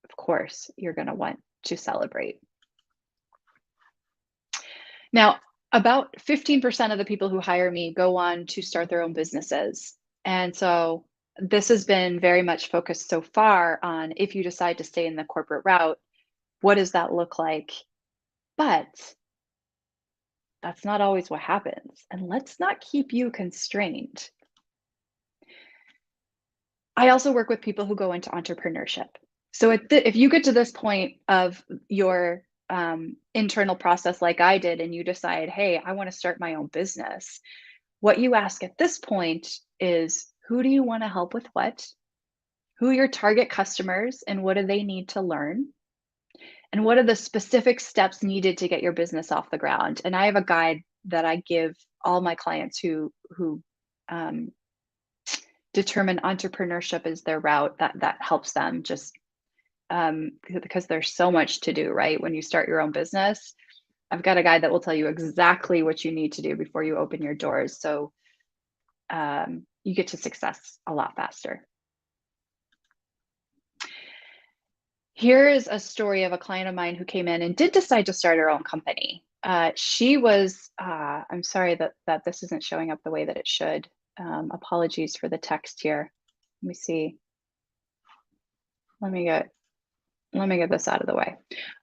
of course, you're going to want to celebrate. Now, about 15% of the people who hire me go on to start their own businesses. And so this has been very much focused so far on, if you decide to stay in the corporate route, what does that look like? But that's not always what happens. And let's not keep you constrained. I also work with people who go into entrepreneurship. So if you get to this point of your internal process like I did, and you decide, hey, I want to start my own business, what you ask at this point is, who do you want to help with what? Who are your target customers and what do they need to learn? And what are the specific steps needed to get your business off the ground? And I have a guide that I give all my clients who um, determine entrepreneurship as their route, that helps them just because there's so much to do, right? When you start your own business, I've got a guide that will tell you exactly what you need to do before you open your doors. So you get to success a lot faster. Here is a story of a client of mine who came in and did decide to start her own company. She was, I'm sorry that this isn't showing up the way that it should. Apologies for the text here. Let me see. Let me get this out of the way.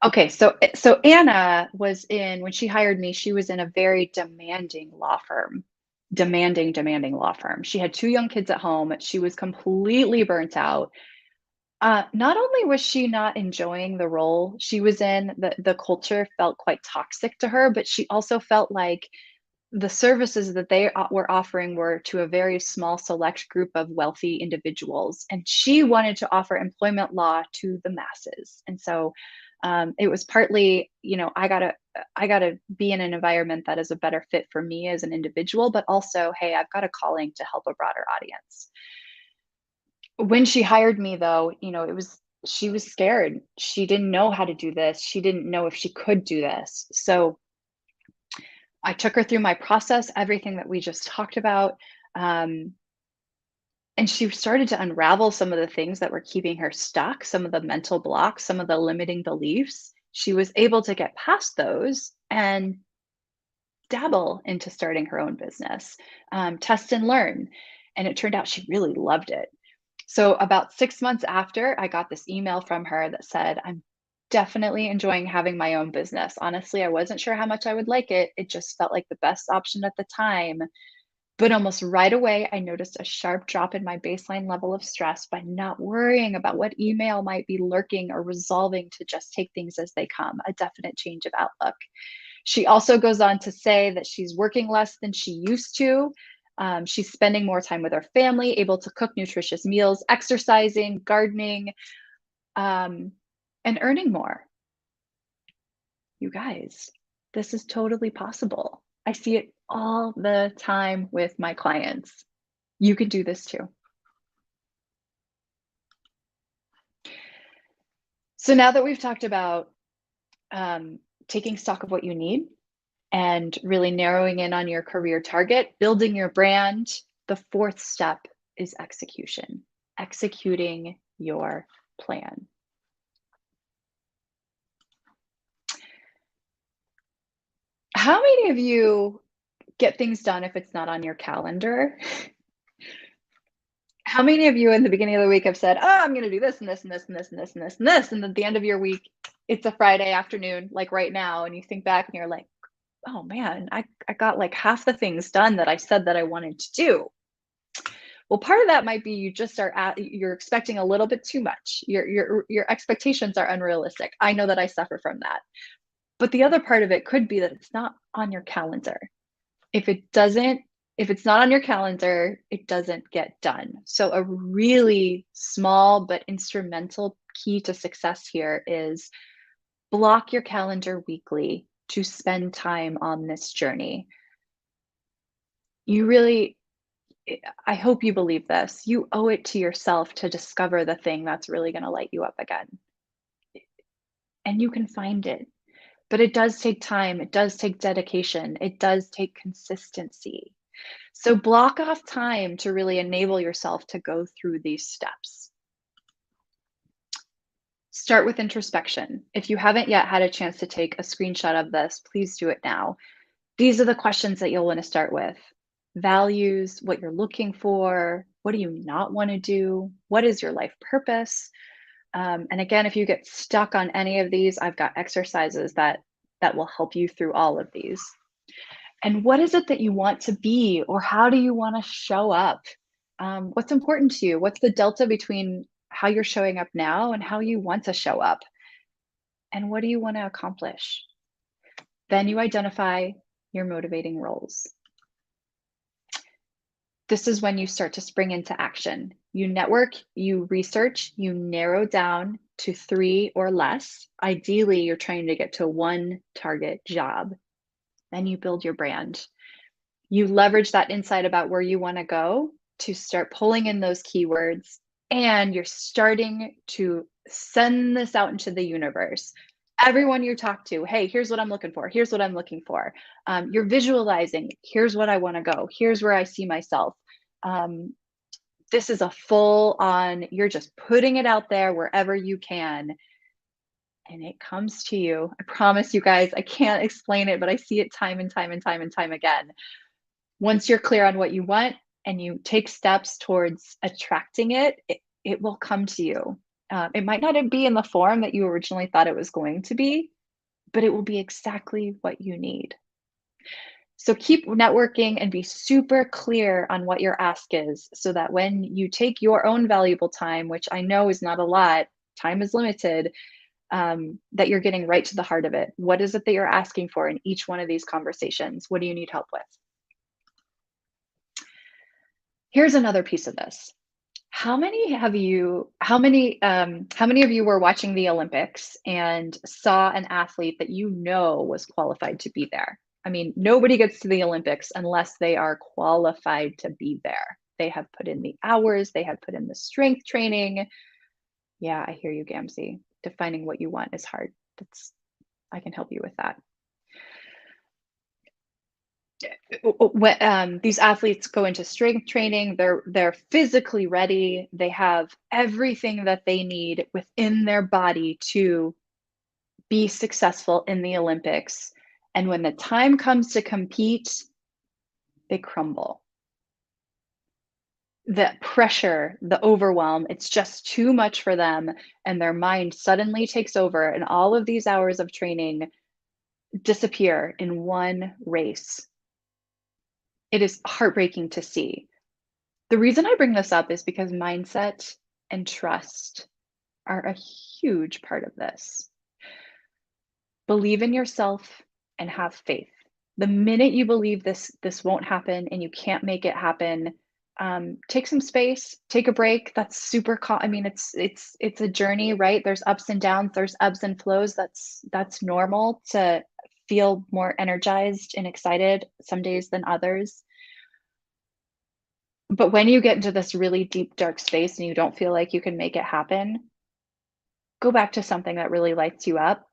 Okay, so Anna was when she hired me, she was in a very demanding law firm. Demanding law firm. She had 2 young kids at home. She was completely burnt out. Not only was she not enjoying the role she was in, the culture felt quite toxic to her, but she also felt like the services that they were offering were to a very small select group of wealthy individuals, and she wanted to offer employment law to the masses. And so it was partly, I gotta be in an environment that is a better fit for me as an individual, but also, hey, I've got a calling to help a broader audience. When she hired me, though, she was scared. She didn't know how to do this. She didn't know if she could do this. So I took her through my process, everything that we just talked about. Um, and she started to unravel some of the things that were keeping her stuck, some of the mental blocks, some of the limiting beliefs. She was able to get past those and dabble into starting her own business, test and learn. And it turned out she really loved it. So about 6 months after, I got this email from her that said, I'm definitely enjoying having my own business. Honestly, I wasn't sure how much I would like it. It just felt like the best option at the time. But almost right away, I noticed a sharp drop in my baseline level of stress by not worrying about what email might be lurking or resolving to just take things as they come, a definite change of outlook. She also goes on to say that she's working less than she used to. She's spending more time with her family, able to cook nutritious meals, exercising, gardening, and earning more. You guys, this is totally possible. I see it all the time with my clients. You can do this too. So now that we've talked about taking stock of what you need and really narrowing in on your career target, building your brand. The fourth step is execution, executing your plan. How many of you get things done if it's not on your calendar? How many of you in the beginning of the week have said, "Oh, I'm gonna do this and this and this and this and this and this and this," and at the end of your week, it's a Friday afternoon, like right now, and you think back and you're like, "Oh man, I got like half the things done that I said that I wanted to do." Well, part of that might be you just are you're expecting a little bit too much. Your expectations are unrealistic. I know that I suffer from that. But the other part of it could be that it's not on your calendar. If it doesn't if it's not on your calendar, it doesn't get done. So a really small but instrumental key to success here is block your calendar weekly to spend time on this journey. You really I hope you believe this. You owe it to yourself to discover the thing that's really going to light you up again. And you can find it. But it does take time. It does take dedication. It does take consistency. So block off time to really enable yourself to go through these steps. Start with introspection. If you haven't yet had a chance to take a screenshot of this, please do it now. These are the questions that you'll want to start with. Values, what you're looking for, what do you not want to do? What is your life purpose? And again, if you get stuck on any of these, I've got exercises that will help you through all of these. And what is it that you want to be, or how do you want to show up? What's important to you? What's the delta between how you're showing up now and how you want to show up? And what do you want to accomplish? Then you identify your motivating roles. This is when you start to spring into action. You network, you research, you narrow down to 3 or less. Ideally, you're trying to get to one target job. Then you build your brand. You leverage that insight about where you want to go to start pulling in those keywords, and you're starting to send this out into the universe. Everyone you talk to, hey, here's what I'm looking for. Here's what I'm looking for. You're visualizing. Here's what I want to go. Here's where I see myself. This is a full on, you're just putting it out there wherever you can. And it comes to you. I promise you guys, I can't explain it, but I see it time and time and time and time again. Once you're clear on what you want and you take steps towards attracting it, it will come to you. It might not be in the form that you originally thought it was going to be, but it will be exactly what you need. So keep networking and be super clear on what your ask is so that when you take your own valuable time, which I know is not a lot, time is limited, that you're getting right to the heart of it. What is it that you're asking for in each one of these conversations? What do you need help with? Here's another piece of this. How many of you were watching the Olympics and saw an athlete that you know was qualified to be there? I mean, nobody gets to the Olympics unless they are qualified to be there. They have put in the hours, they have put in the strength training. Yeah, I hear you, Gamzee. Defining what you want is hard. I can help you with that. When these athletes go into strength training, they're physically ready. They have everything that they need within their body to be successful in the Olympics. And when the time comes to compete, they crumble. The pressure, the overwhelm, it's just too much for them. And their mind suddenly takes over, and all of these hours of training disappear in one race. It is heartbreaking to see. The reason I bring this up is because mindset and trust are a huge part of this. Believe in yourself and have faith. The minute you believe this won't happen and you can't make it happen, take some space, take a break. That's super. I mean, it's a journey, right? There's ups and downs, there's ebbs and flows. That's normal to feel more energized and excited some days than others. But when you get into this really deep, dark space and you don't feel like you can make it happen, go back to something that really lights you up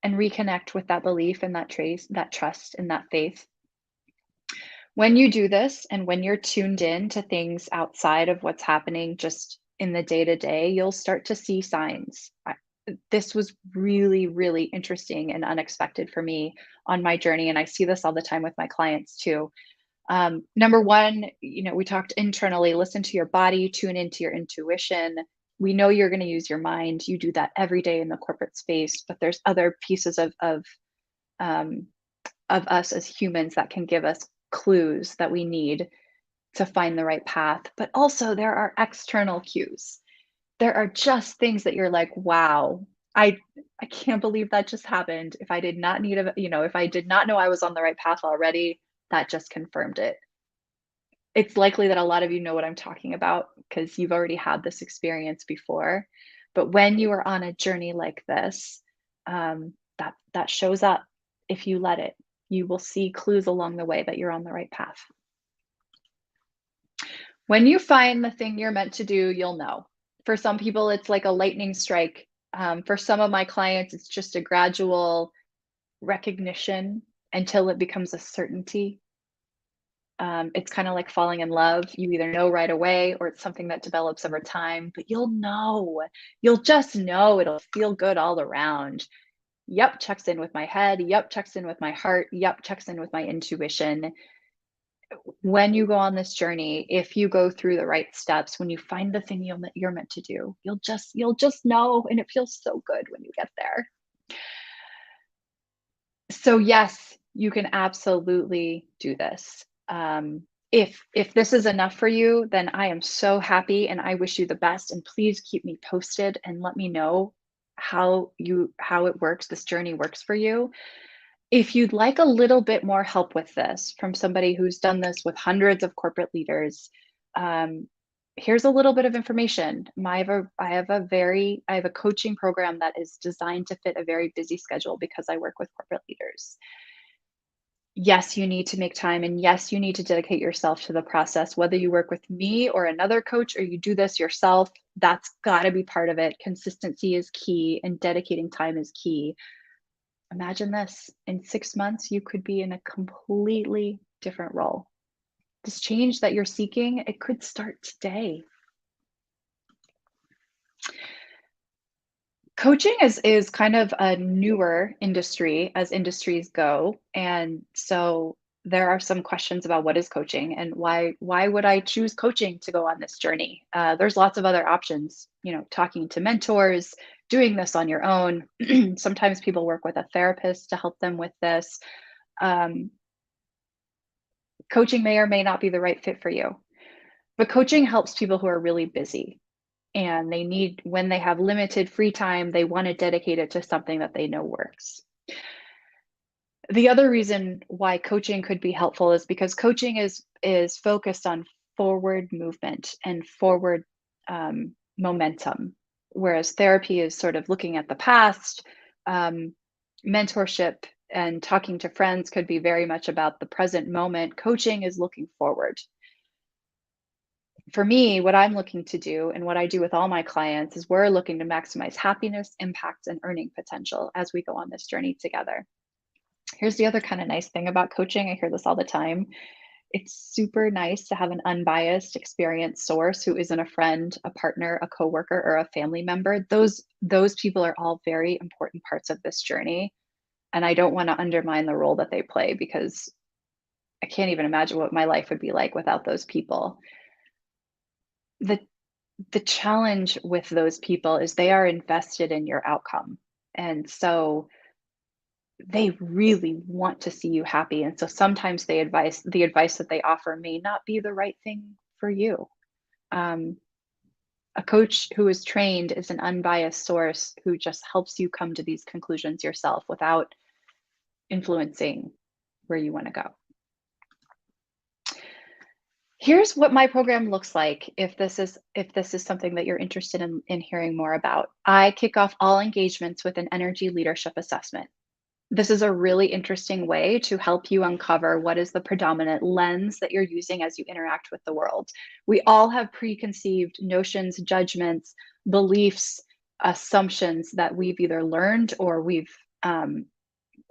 and reconnect with that belief and that trace, that trust and that faith. When you do this and when you're tuned in to things outside of what's happening just in the day to day, you'll start to see signs. This was really, really interesting and unexpected for me on my journey. And I see this all the time with my clients too. Number one, we talked internally, listen to your body, tune into your intuition. We know you're going to use your mind. You do that every day in the corporate space, but there's other pieces um, of us as humans that can give us clues that we need to find the right path. But also, there are external cues. There are just things that you're like, wow, I I can't believe that just happened. If I did not need if I did not know I was on the right path already, that just confirmed it. It's likely that a lot of you know what I'm talking about because you've already had this experience before. But when you are on a journey like this, that shows up if you let it. You will see clues along the way that you're on the right path. When you find the thing you're meant to do, you'll know. For some people, it's like a lightning strike. For some of my clients, it's just a gradual recognition until it becomes a certainty. It's kind of like falling in love. You either know right away or it's something that develops over time, but you'll know. You'll just know. It'll feel good all around. Yep, checks in with my head. Yep, checks in with my heart. Yep, checks in with my intuition. When you go on this journey, if you go through the right steps, when you find the thing you're meant to do, you'll just know, and it feels so good when you get there. So yes, you can absolutely do this. If this is enough for you, then I am so happy and I wish you the best. And please keep me posted and let me know how it works, this journey works for you. If you'd like a little bit more help with this from somebody who's done this with hundreds of corporate leaders, um, here's a little bit of information. I have a coaching program that is designed to fit a very busy schedule because I work with corporate leaders. Yes, you need to make time, and yes, you need to dedicate yourself to the process. Whether you work with me or another coach, or you do this yourself, that's got to be part of it. Consistency is key, and dedicating time is key. Imagine this, in 6 months, you could be in a completely different role. This change that you're seeking, it could start today. Coaching is kind of a newer industry as industries go, and so there are some questions about what is coaching and why would I choose coaching to go on this journey? There's lots of other options, talking to mentors, doing this on your own. Sometimes people work with a therapist to help them with this. Um, Coaching may or may not be the right fit for you, but coaching helps people who are really busy and when they have limited free time, they want to dedicate it to something that they know works. The other reason why coaching could be helpful is because coaching is focused on forward movement and forward momentum, whereas therapy is sort of looking at the past. Um, Mentorship and talking to friends could be very much about the present moment. Coaching is looking forward. For me, what I'm looking to do and what I do with all my clients is we're looking to maximize happiness, impact, and earning potential as we go on this journey together. Here's the other kind of nice thing about coaching. I hear this all the time. It's super nice to have an unbiased, experienced source who isn't a friend, a partner, a coworker, or a family member. Those people are all very important parts of this journey. And I don't want to undermine the role that they play because I can't even imagine what my life would be like without those people. The the challenge with those people is they are invested in your outcome. And so they really want to see you happy. And so sometimes the advice that they offer may not be the right thing for you. Um, a coach who is trained is an unbiased source who just helps you come to these conclusions yourself without influencing where you want to go. Here's what my program looks like if this is something that you're interested in hearing more about. I kick off all engagements with an energy leadership assessment. This is a really interesting way to help you uncover what is the predominant lens that you're using as you interact with the world. We all have preconceived notions, judgments, beliefs, assumptions that we've either learned or we've um,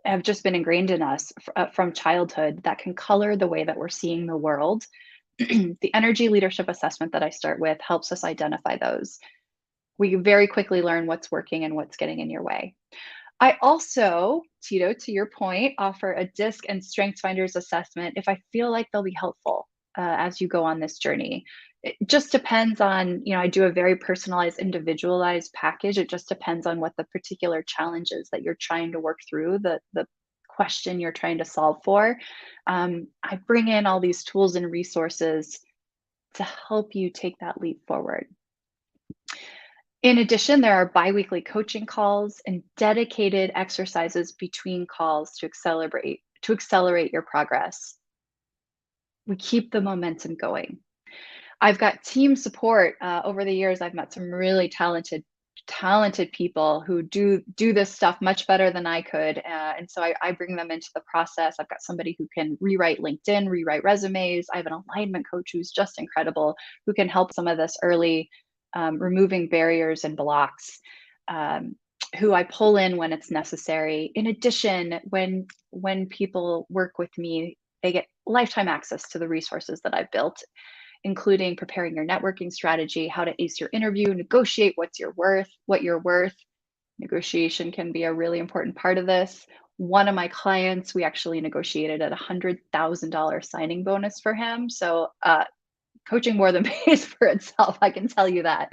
have just been ingrained in us from childhood that can color the way that we're seeing the world. The energy leadership assessment that I start with helps us identify those. We very quickly learn what's working and what's getting in your way. I also, Tito, to your point, offer a DISC and StrengthsFinders assessment if I feel like they'll be helpful as you go on this journey. It just depends on, I do a very personalized, individualized package. It just depends on what the particular challenge is that you're trying to work through, the question you're trying to solve for. I bring in all these tools and resources to help you take that leap forward. In addition, there are biweekly coaching calls and dedicated exercises between calls to accelerate your progress. We keep the momentum going. I've got team support. Over the years, I've met some really talented people who do this stuff much better than I could, and so I bring them into the process. I've got somebody who can rewrite LinkedIn, rewrite resumes. I have an alignment coach who's just incredible, who can help some of this early, removing barriers and blocks, um, who I pull in when it's necessary. In addition, when people work with me, they get lifetime access to the resources that I've built, including preparing your networking strategy, how to ace your interview, negotiate what you're worth. Negotiation can be a really important part of this. One of my clients, we actually negotiated at $100,000 signing bonus for him. So coaching more than pays for itself, I can tell you that.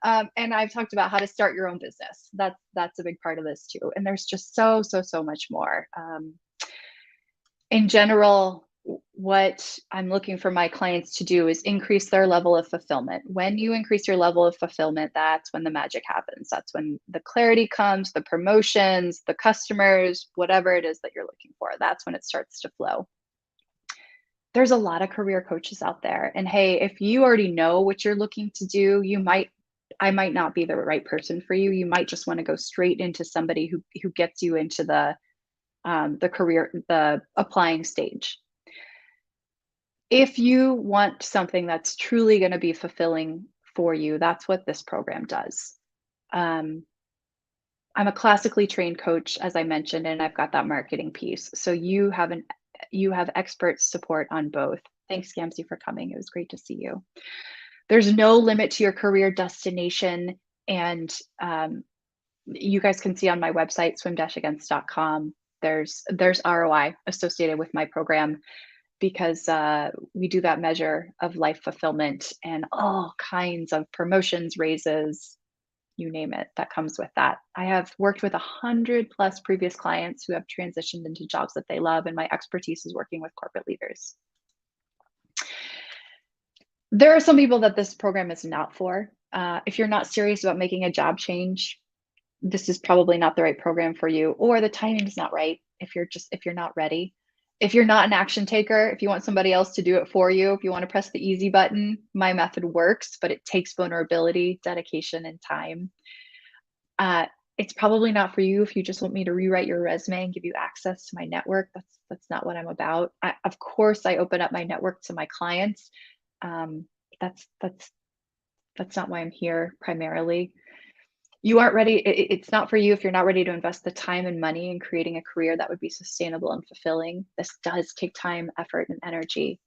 And I've talked about how to start your own business. That's a big part of this too. And there's just so much more. In general, what I'm looking for my clients to do is increase their level of fulfillment. When you increase your level of fulfillment, that's when the magic happens. That's when the clarity comes, the promotions, the customers, whatever it is that you're looking for. That's when it starts to flow. There's a lot of career coaches out there. And hey, if you already know what you're looking to do, I might not be the right person for you. You might just want to go straight into somebody who gets you into the applying stage. If you want something that's truly going to be fulfilling for you, that's what this program does. I'm a classically trained coach, as I mentioned, and I've got that marketing piece. So you have expert support on both. Thanks, Gamsey, for coming. It was great to see you. There's no limit to your career destination, and you guys can see on my website, swim-against.com, there's ROI associated with my program, because we do that measure of life fulfillment and all kinds of promotions, raises, you name it, that comes with that. I have worked with 100+ previous clients who have transitioned into jobs that they love, and my expertise is working with corporate leaders. There are some people that this program is not for. If you're not serious about making a job change, this is probably not the right program for you, or the timing is not right if you're not ready. If you're not an action taker, if you want somebody else to do it for you, if you want to press the easy button, my method works, but it takes vulnerability, dedication, and time. It's probably not for you if you just want me to rewrite your resume and give you access to my network. That's not what I'm about. Of course, I open up my network to my clients. That's not why I'm here primarily. You aren't ready. It's not for you if you're not ready to invest the time and money in creating a career that would be sustainable and fulfilling. This does take time, effort, and energy.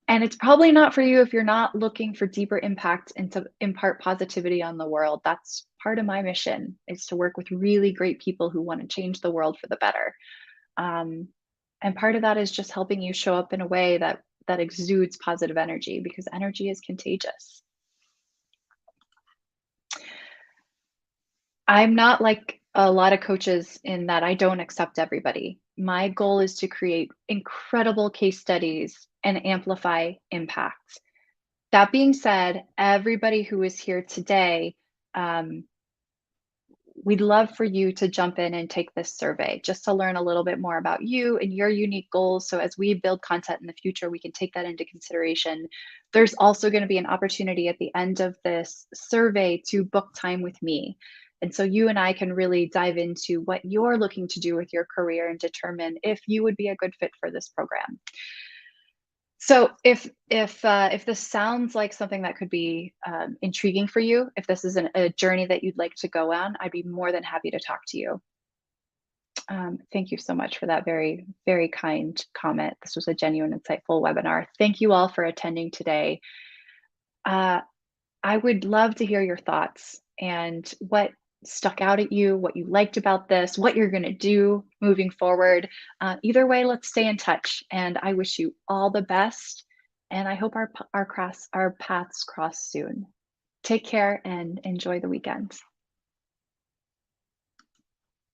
And it's probably not for you if you're not looking for deeper impact and to impart positivity on the world. That's part of my mission, is to work with really great people who want to change the world for the better. And part of that is just helping you show up in a way that exudes positive energy, because energy is contagious. I'm not like a lot of coaches in that I don't accept everybody. My goal is to create incredible case studies and amplify impact. That being said, everybody who is here today, we'd love for you to jump in and take this survey just to learn a little bit more about you and your unique goals. So as we build content in the future, we can take that into consideration. There's also going to be an opportunity at the end of this survey to book time with me. And so you and I can really dive into what you're looking to do with your career and determine if you would be a good fit for this program. So if this sounds like something that could be intriguing for you, if this is a journey that you'd like to go on, I'd be more than happy to talk to you. Thank you so much for that very, very kind comment. This was a genuine, insightful webinar. Thank you all for attending today. Uh, I would love to hear your thoughts and what stuck out at you, what you liked about this, what you're going to do moving forward. Either way, let's stay in touch. And I wish you all the best. And I hope our paths cross soon. Take care and enjoy the weekend.